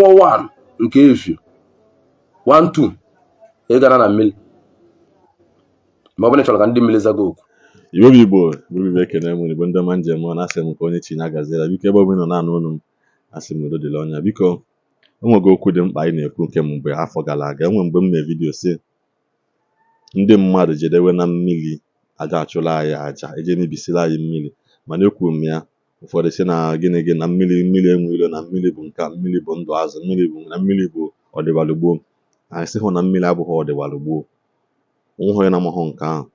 ọkwọ 1 nke efio 1 2 ị gara na mmiri ma ọ bụrụ chọrọ ka ndị mmiri zaga okwu. Igbo ekene m Igbo ndị ọma njem ọ na-asị m ka onye chi na-agazira biko ebe ọbụla nọ na-anụ olu m asị m udo dịrị ọnya. Biko enwego okwu dị mkpa anyị na-ekwu nke mgbe afọ gara aga. Enwe mgbe m mee vidiyo si ndị mmadụ jedewe na mmiri aja achụrụ anyị aja eje mebisiri anyị mmiri, mana ekwuru m ya ụfọdụ si na gịnị na mmiri enwe ilo, na mmiri bụ nka, mmiri bụ ndụ azụ, mmiri bụ ọdịbalụ gboo. Anyị sị hụ na mmiri abụghị ọdịbalụ gboo, onweghị na amahụ nke ahụ.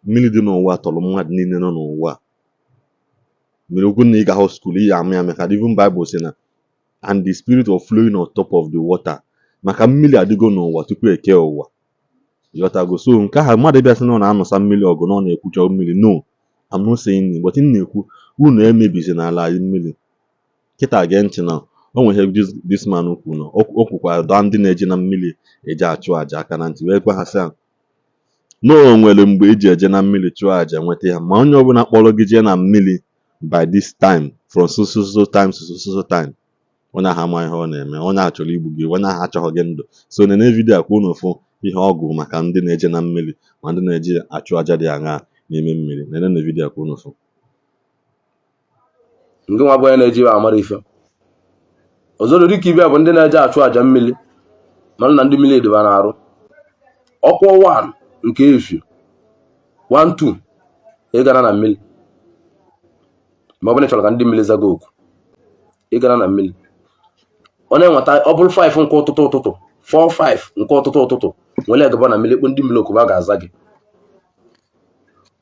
Mmiri dị n'ụwa tọrọ mmadụ niile nọ n'ụwa. Mmiri okwu na ị ga-ahụ skuul iyi amị ka even Bible sị na and the spirit of flowing on top of the water, maka mmiri adịgo n'ụwa tupu eke ụwa. Ịghọtago? So nke ahụ mmadụ bịa sị na ọ na-anụsa mmiri ọgụ na ọ na-ekwucha mmiri. No, I'm not saying but m na-ekwu unu emebizi n'ala anyị mmiri. Kịta gee ntị na o nwere this man kwu na o kwukwara dọọ ndị na-eje na mmiri eje achụ aja aka na ntị wee gwa ha sị na o nwere mgbe eji eje na mmiri chụọ aja nweta ya, ma onye ọbụla kpọrọ gị jee na mmiri by this time from so time to time, onye ahụ amaghị ihe ọ na-eme, onye ahụ chọrọ igbu gị, onye ahụ achọghị gị ndụ. So nene vidiyo a kwa unu fụ ihe ọgwụ maka ndị na-eje na mmiri ma ndị na-eje achụ aja dị aṅaa n'ime mmiri. Nene vidiyo a kwa unu fụ. Ndị nwa bụ onye na-eji amara ife ọzọ dịka ibe bụ ndị na-eje achụ aja mmiri mana na ndị mmiri edeba na-arụ. Ọkwọ 1 nke efio 1 2 ị gara na mmiri ma ọ bụrụ chọrọ ka ndị mmiri zaga okwu ị gara na mmiri. Ọ na-enweta ọ bụrụ 5 nke ụtụtụ 4 5 nke ụtụtụ nwere gaba na mmiri kpụ ndị mmiri okwu ga-aza gị.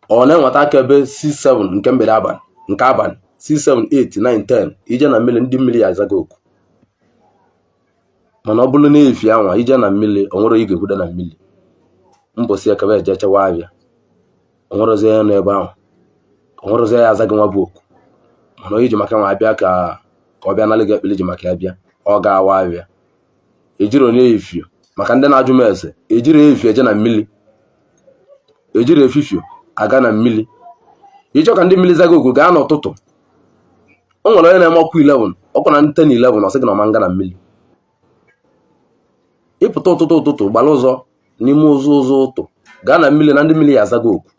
Ọ na-enweta aka ebe 6 7 nke mgbede abalị nke abalị 6 7 8 9 10 ije na mmiri ndị mmiri ya azaga okwu. Mana ọ bụrụ na efi anwa ije na mmiri o nwere ị ga-ekwude na mmiri mbọsị ya kebe eje chewa abịa o nwerozi ya n'ebe ahụ o nwerozi ya azaghị nwa bụ okwu. Mana o iji maka nwa abịa ka ọ bịa nalị gị ekpere iji maka ya bịa ọ ga-awa abịa ejiri onye efio. Maka ndị na-ajụ m ese ejiri efio eje na mmiri, ejiri efifio aga na mmiri. Ịchọ ka ndị mmiri zaga okwu gaa n'ụtụtụ. O nwere onye na-eme ọkụ 11 ọkụ na 10 11 ọ sị gị na ọma nga na mmiri. Ịpụta ụtụtụ gbara ụzọ n'ime ụzọ ụtụ gaa na mmiri na ndị mmiri ya azaga okwu.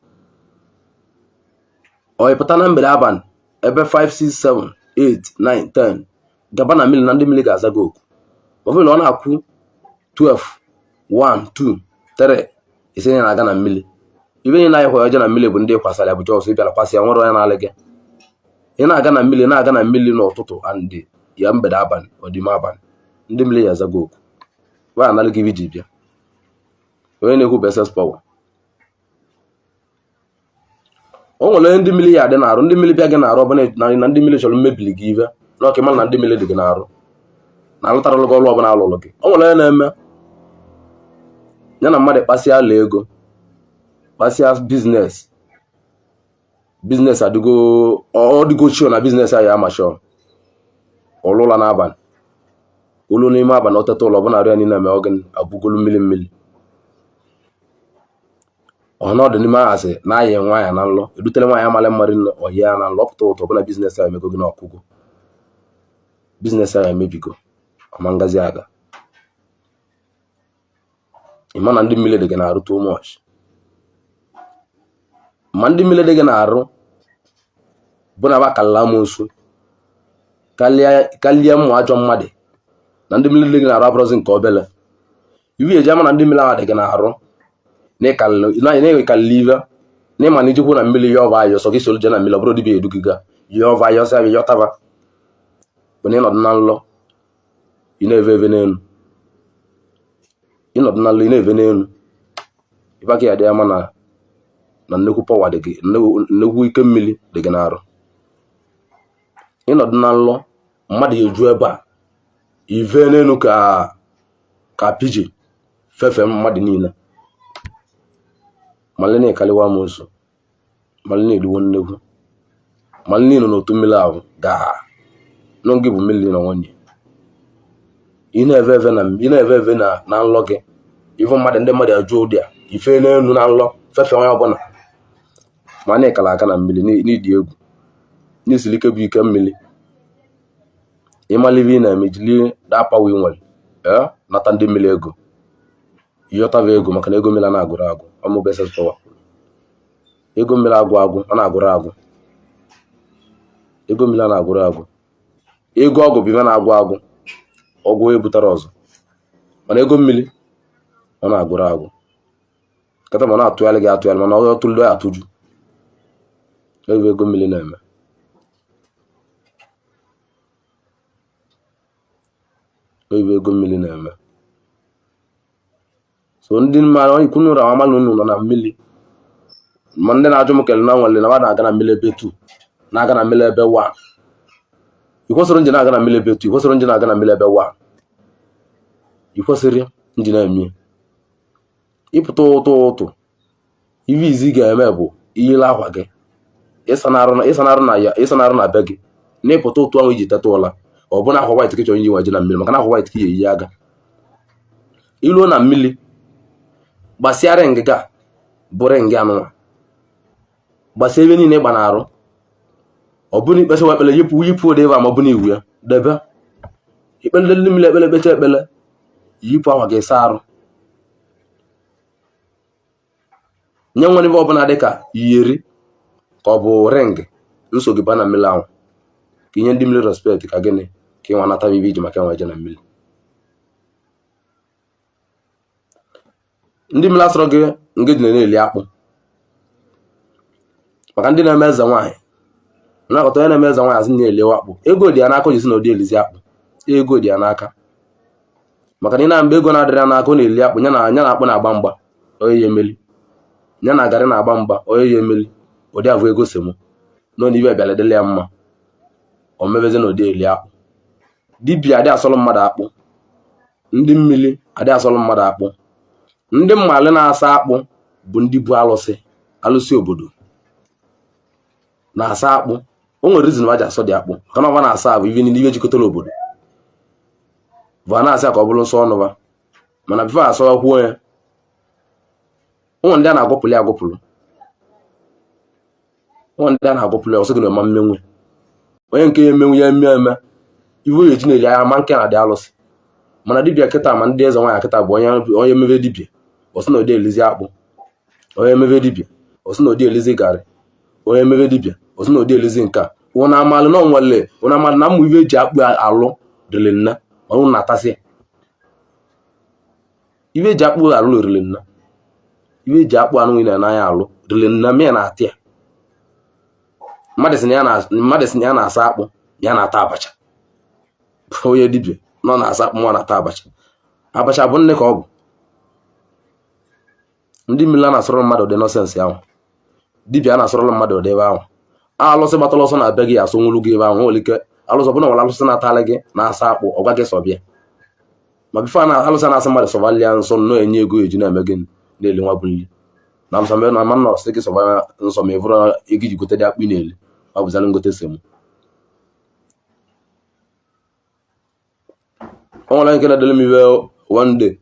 Ọ ịpụta na mgbede abalị ebe 5 6 7 8 9 10 gaba na mmiri na ndị mmiri ga-azaga okwu. Ọ bụrụ na ọ na-akwụ 12 1 2 3 ise ya na-aga na mmiri. Ibe nye na-ayịkwa ọjọọ na mmiri bụ ndị kwasara ya bụ jọs ịbịara kwasị ya nwere onye na-alị gị. Ị na-aga na mmiri n'ụtụtụ and ya mgbede abalị ọdịme abalị ndị mmiri ya azaga okwu. Wa analị gị iji bịa onye na-ekwu bụ SS Power. O nwere ndị mmiri ya adị na-arụ, ndị mmiri bịa gị na-arụ ọbụla na ndị mmiri chọrọ mmebili gị ive na ọka ịma na ndị mmiri dị gị na-arụ na alụtarụlụ gị ọrụ ọbụla alụlụ gị. O nwere onye na-eme ya na mmadụ kpasịa ala ego kpasịa biznes adịgo ọ dịgo chio na biznes ahụ ya amachọ ọlụla n'abalị olu n'ime abalị ọteta ụlọ ọbụla arịa niile eme oge abụgolu mmiri. Ọnọdụ n'ime ahasị na-ayị nwaanyị na nlọ edutere nwaanyị amala mmadụ ọhịa na nlọ pụta ụtọ ọbụla biznes ahụ emego gị na ọkụgo biznes ahụ emebigo ọma ngazi aga. Ịma na ndị mmiri dị gị na-arụ too much. Ma ndị mmiri dị gị na-arụ bụ na abakalala amoosu karịa mmụ ajọ mmadụ na ndị mmiri dị gị na-arụ abụrụzi nke obele. Iwu eji ama na ndị mmiri ahụ dị gị na-arụ na-ekalili ive na ịma na ijikwu na mmiri ya ọva ayọ sọ gị solu je na mmiri ọ bụrụ dibịa edugiga ya ọva ayọ sị abịa yọtaba bụ na ịnọdụ na nlọ ị na-eve eve n'elu ịnọdụ na nlọ ị na-eve n'elu ịba gị ya dị ama na nnekwu pọwa dị gị nnekwu ike mmiri dị gị na-arụ. Ịnọdụ na nlọ mmadụ ya eju ebe a ive n'elu ka piji fefe mmadụ niile malị na-ekaliwa amoosu malị na-eriwo nnekwu malị niile n'otu mmiri ahụ gaa n'oge bụ mmiri na onye ị na-eve eve na nlọ gị ife mmadụ ndị mmadụ ajụ ụdị a ife n'elu na nlọ fefe onye ọbụla ma na-ekala aka na mmiri n'ịdị egwu n'isiri ike bụ ike mmiri ịmalive na-eme jili dapawa inwere nata ndị mmiri ego yọtava ego maka na ego mmiri na-agụrụ agụ ọmụ beses pọwa ego mmiri agụ ọ na-agụrụ agụ ego mmiri na-agụrụ agụ ego ọgụ bụ ibe na-agụ agụ ọgwụ ebutara ọzọ mana ego mmiri ọ na-agụrụ agụ kata ma na-atụgharị gị atụgharị mana ọ tụlụ ya atụju ego mmiri na-eme ego mmiri na-eme so ndị mmadụ onye kwunu ụra amalụ unu nọ na mmiri ma ndị na-ajụ m kele na nwere na mmadụ na-aga na mmiri ebe 2 na-aga na mmiri ebe 1 ikwesịrị nje na-aga na mmiri ebe 2 ikwesịrị nje na-aga na mmiri ebe 1 ikwesịrị nje na-eme ịpụta ụtụ ive izi ga-eme bụ iyile akwa gị ịsanarụ na be gị na ịpụta ụtụ ahụ iji teta ụla ọ bụ na akwa white kịchọ onye nwaje na mmiri maka na akwa white ka eyi aga iluo na mmiri gbasịara ngịga bụrụ ngị anụnwa gbasia ebe niile gba na-arụ ọ bụna ikpesa ekpele yipụ ụdị ebe ma ọ bụ na iwu ya debe ikpele ndị mmiri ekpele kpecha ekpele yipụ akwa gị saa arụ nye nwere ebe ọbụla dịka iyeri ka ọ bụ ring nsogbu ba na mmiri ahụ ka inye ndị mmiri respect ka gịnị ka ịnwa nata ibe iji maka enwe je na mmiri ndị mmiri asọrọ gị nke dị na-eli akpụ maka ndị na-eme eze nwaanyị na-akọta onye na-eme eze nwaanyị azụ na-elewe akpụ ego dị ya n'aka o jisi na ụdị elizi akpụ ego dị ya n'aka maka na ị na mgbe ego na-adịrị ya n'aka ọ na-eli akpụ nya na akpụ na-agba mgba onye ya emeli nya na agarị na-agba mgba onye ya emeli ụdị avụ ego semo nọ n'ibe bịara dịla ya mma o mebeze na ụdị eli akpụ dibịa adị asọlụ mmadụ akpụ ndị mmiri adị asọlụ mmadụ akpụ ndị mmalị na-asa akpụ bụ ndị bụ alụsị obodo na-asa akpụ o nwere rizin ma ji asọ dị akpụ kana ọba na-asa bụ ive n'ihe jikọtara obodo bụ a na-asị ka ọ bụrụ nsọ ọnụba mana bifo asọ kwuo ya ụmụ ndị a na-agwụpụlụ agwụpụlụ ọsọ gị na ọma mmenwe onye nke ya emenwu ya eme ive onye ji na-eli anya ma nke na-adị alụsị mana dibịa kịta ma ndị eze nwaanyị kịta bụ onye mebe dibịa ọsị na ụdị elizi akpụ onye mebe dibịa ọsị na ụdị elizi garị onye mebe dibịa ọsị na ụdị elizi nka ụna amalụ na onwele ụna amalụ na mmụ ive eji akpụ alụ rili nna ọnwụ na-atasị ive eji akpụ alụ rili nna ive eji akpụ anụ nwere n'anya alụ rili nna mịa na-atị ya mmadụ sị na ya na-asa akpụ ya na-ata abacha onye dibịa nọ na-asa akpụ nwa na-ata abacha bụ nne ka ọ bụ ndị mmiri a na-asọrọ mmadụ dị nọsensị ahụ dibịa a na-asọrọ mmadụ dị ebe ahụ alụsị gbatara ọsọ na be gị asọ nwụrụ gị ebe ahụ nwere ike alụsị ọbụla nwere alụsị na-atalị gị na-asa akpụ ọgwa gị sọbịa ma bifo alụsị na-asa mmadụ sọvalịa nsọ nọ enye ego eji na-eme gị na-eli nwa bụ nri na msambe na ma nọọsị gị sọba nsọ ma ịvụrụ ego iji gote dị akpụ na-eli ọ bụzalị ngote semu o nwere nke na-edele m iwe one day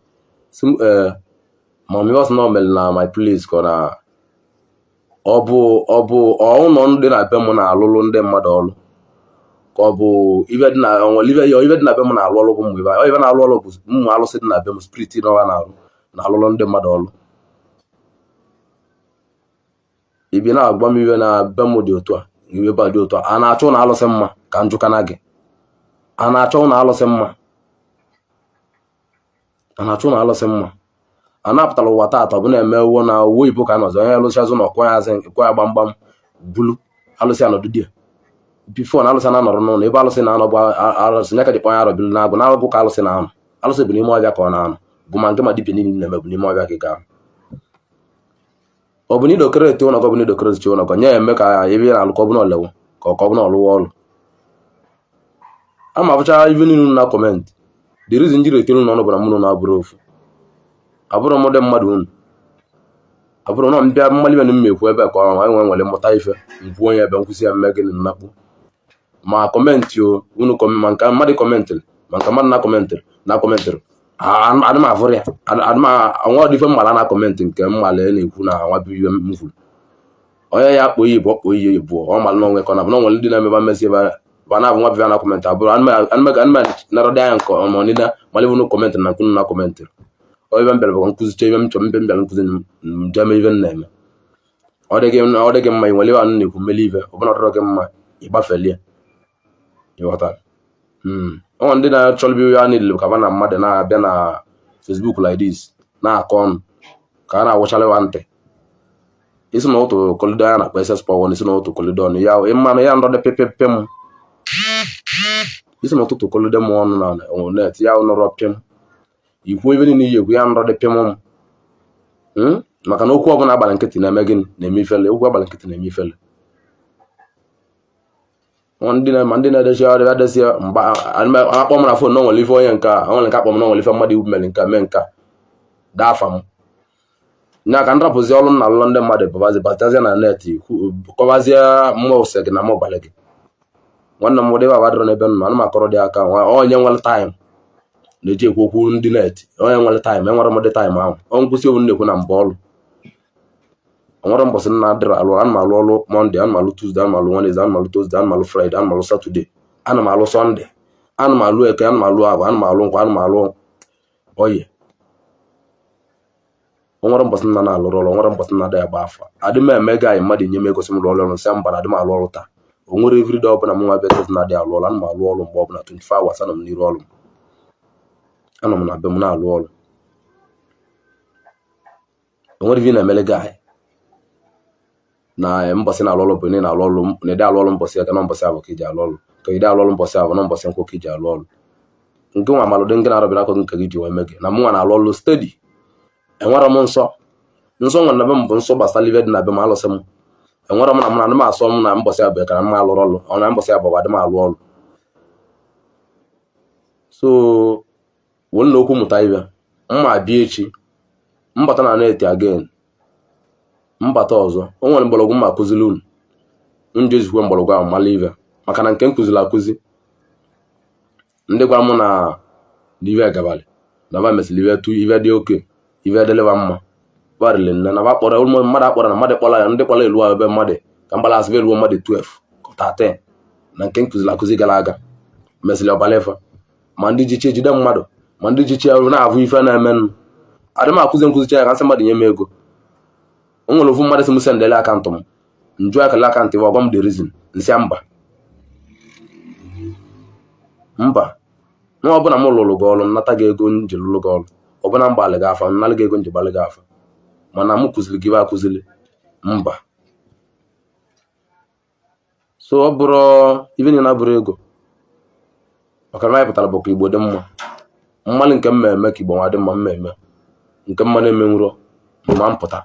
ma mi was not na my place ka na ọ bụ ụlọ ndị na-be m na-alụlụ ndị mmadụ ọlụ ka ọ bụ ibe dị na be m na-alụ ọlụ bụ mgbe ibe na-alụ ọlụ bụ mmụ alụsị dị na be m spirit n'ọwa na-alụlụ ndị mmadụ ọlụ ibi na-agba m iwe na be m dị otu a iwe ba dị otu a na-achọ na alụsị mma ka njụka na gị a na-achọ na alụsị mma a na-apụtara ụwa taata ọ bụ na-eme uwe na uwe ibo ka nọzi onye alụsị azụ na ọkwa ya gbamgbam bulu alụsị anọdụ di bifo na alụsị na-anọrọ n'ụlọ ebe alụsị na-anọ bụ alụsị nya ka dịkwa onye arọbili na-agụ na-agụ ka alụsị na-anọ alụsị bụ n'ime ọbịa ka ọ na-anọ bụ ma nke ma dibịa niile na-eme bụ n'ime ọbịa ka ị ga-anọ ọ bụ na idokere ete ụlọ ọ bụ na idokere zichi ụlọ nye ya eme ka ebe ya na-alụ ka ọ bụ na olewo ka ọ bụ na ọlụwa ọlụ a ma fụcha ive niile na kọmentị the reason jiri ete ụlọ ọnụ bụ na mụnụ na-abụrụ ofu abụrụ m dị mmadụ unu abụrụ na mbịa mmalibe na mmekwu ebe ka ọ nwere mmụta ife mkwu onye ebe nkwụsị ya mme gịnị nnakpu ma kọmentị unu ma nke mmadụ kọmentịrị ma nke mmadụ na kọmentịrị adị m afụrụ ya nwa ọdịfe mmala na kọmentị nke mmala na-ekwu na nwa bụ ihe m kwuru onye ya akpọ iyi bụ ọkpọ iyi bụ ọ malụ n'onwe ka ọ na bụ na nwere ndị na-emeba mmesi ebe bana nwa bịa na comment abụrụ anụma nara dị anya nke ọma nina malịbụ no comment na nkunu na comment o ibe mbere bụ nkụzicha ibe m chọrọ mbe mbịa nkụzi njem ibe na-eme ọ dịghị mma inwele anụ na-ekwu mmeli ibe ọ bụla ọdọrọ gị mma ịgbafelie ịghọtara ọ ndị na-achọlụ ya niile ka na mmadụ na-abịa na Facebook like this na-akọ ọnụ ka a na-awụchala wa ntị isi na otu kolido ya na-akpa SS Power isi na otu kolido ọnụ ya ịmanụ ya ndọdị pepepe m isi na ụtụtụ kolido m ọnụ na net ya nọrọ pịm ikwu ebe niile iyi ekwu ya ndọdị pịm m maka na okwu ọbụla agbara nkịtị na-eme gịnị na-eme ifele okwu agbara nkịtị na-eme ifele ndị na-edesi ọrịa adesi mgbe akpọ m na fon na onwere ife onye nke a onwere nke akpọ m na onwere ife mmadụ iwu mere nke mee nka daa afa m nya ka nrapụzi ọrụ na alụlọ ndị mmadụ batazie na net kọbazie mmụọ ose gị na mụ gbalị gị nwanne m ụdị ebe abadịrọ n'ebe nọ ana m akọrọ dị aka onye nwere taịm na-eji ekwu okwu ndị net onye nwere taịm enwere m dị taịm ahụ ọ nkwụsị owu na-ekwu na mba ọrụ onwere mbọsị nna adịrị alụ ana m alụ ọrụ Mọnde ana m alụ Tuzdee ana m alụ Wenezde ana m alụ Tọzdee ana m alụ Fraịde ana m alụ Satọde ana m alụ Sọnde ana m alụ Eke ana m alụ Agụ ana m alụ Nkwọ ana m alụ Oye onwere mbọsị nna na-alụrụ ọrụ onwere mbọsị nna adịghị agba afa adị m eme ga anyị mmadụ nye m egosi m rụọ ọrụ nsị mba na adị m alụ ọrụ taa o nwere everyday ọbụla m nwa bịa na-adịghị alụ ọrụ ana m alụ ọrụ mgbe ọbụla 24 hours ana m n'iru ọrụ ana m na be m na-alụ ọrụ onwere ife na-emele gị anyị na mbọsị na-alụ ọrụ bụ na na-alụ ọrụ na ede alụ ọrụ mbọsị aka na mbọsị abụ ka iji alụ ọrụ ka ide alụ ọrụ mbọsị abụ na mbọsị nkwụ ka iji alụ ọrụ nke nwa malụdị nke na-arọbịa akọ nke gị ji wee mee gị na m nwa na-alụ ọrụ stedi enwere m nsọ nwe na be m bụ nsọ gbasara ibe dị na be m alụsị m enwere m na m na m asọ m na mbọsị abụ ka na m alụrụ ọrụ ọ na mbọsị abụ adị m alụ ọrụ so wolu na okwu mụta ibe mma bịa echi mbata na net again mbata ọzọ o nwere mgbọrọgwụ mma akụzili unu ndị ezikwe mgbọrọgwụ ahụ mala ibe maka na nke m kụziri akụzi ndị gwara m na ive gabalị na ba mesịrị ive tu ive dị oke ive dịlịba mma barịlị nne na ba kpọrọ mmadụ akpọrọ na mmadụ kpọrọ ya ndị kpọrọ elu ahụ ebe mmadụ ka mgbala asịbe eluo mmadụ 12 ka 13 na nke m kụziri akụzi gara aga mesịrị ọbala ife ma ndị jichi ejide mmadụ ma ndị jichi arụ na-avụ ife na-emenụ adị m akụzi nkụzicha ya ka nsị mmadụ nye m ego o nwere ofu mmadụ si m sendele akaụntụ m njụ akala akaụntụ iwe ọgwa m the reason nsị mba nwa ọbụla m lụrụ gị ọrụ nnata gị ego nji lụrụ gị ọrụ ọbụna mgbalị gị afa nnalụ gị ego nji gbalị gị afa mana m kụziri gị akụzili mba so ọ bụrụ ibe niile abụrụ ego maka na anyị pụtara bụ ka Igbo dị mma mmalị nke m eme ka Igbo nwa dị mma mmemme nke mma na-eme nwụrọ ma m pụta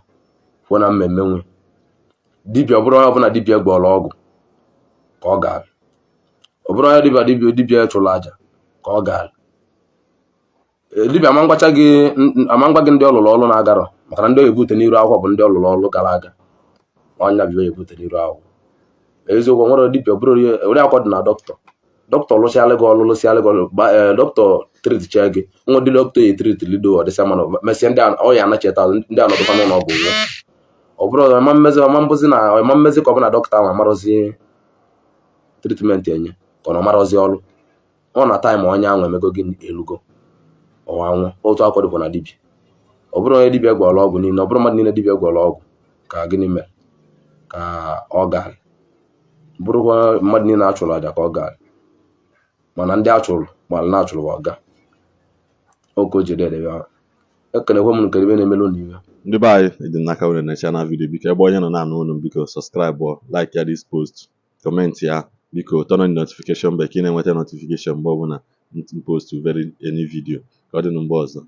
kwuo na mmemme nwe dibịa ọ bụrụ onye ọbụla dibịa gbọrọ ọgwụ ka ọ gaara ọ bụrụ onye dibịa chụrụ aja ka ọ gaara dibịa ama ngwa gị ndị ọlụlụ ọrụ na-agarọ maka na ndị oyi ebute n'iru akwụkwọ bụ ndị ọlụlụ ọrụ gara aga ọnya bịa ebute n'iru akwụkwọ eziokwu nwere dibịa bụrụ ori akwa dị na dọkịta lụsịalị gị ọrụ lụsịalị gị ọrụ dọkịta triticha gị nwa dị dọkịta ya etriti lido ọdịsa mana mesịa ndị ọya anacheta ndị anọdụkwa n'ụlọ ọgwụ nwe ọ bụrụ ọma mmezi ka ọ bụ na dọkịta ahụ amarụzi tritmenti enye ka ọ na ọmarụzi ọrụ ọ na taịm onye ahụ emego gị elugo ọwa nwụ otu akwa dịkwa na dibịa ọ bụrụ onye dibịa gwọrọ ọgwụ niile ọ bụrụ mmadụ niile dibịa gwọrọ ọgwụ ka gịnị mere ka ọ gaara bụrụkwa mmadụ niile achụrụ aja ka ọ gaara mana ndị achụrụ gbara na achụrụ ọga oke o jiri edebe ahụ ekenekwe m nke ebe na-emelu n'iwe ndị be anyị dị n'aka unu na channel video biko ebe onye nọ na-anụ unu biko subscribe or like ya this post comment ya biko turn on notification bell ka ị na-enweta notification mgbe ọbụla m post very any video ka ọ dị na mgbe ọzọ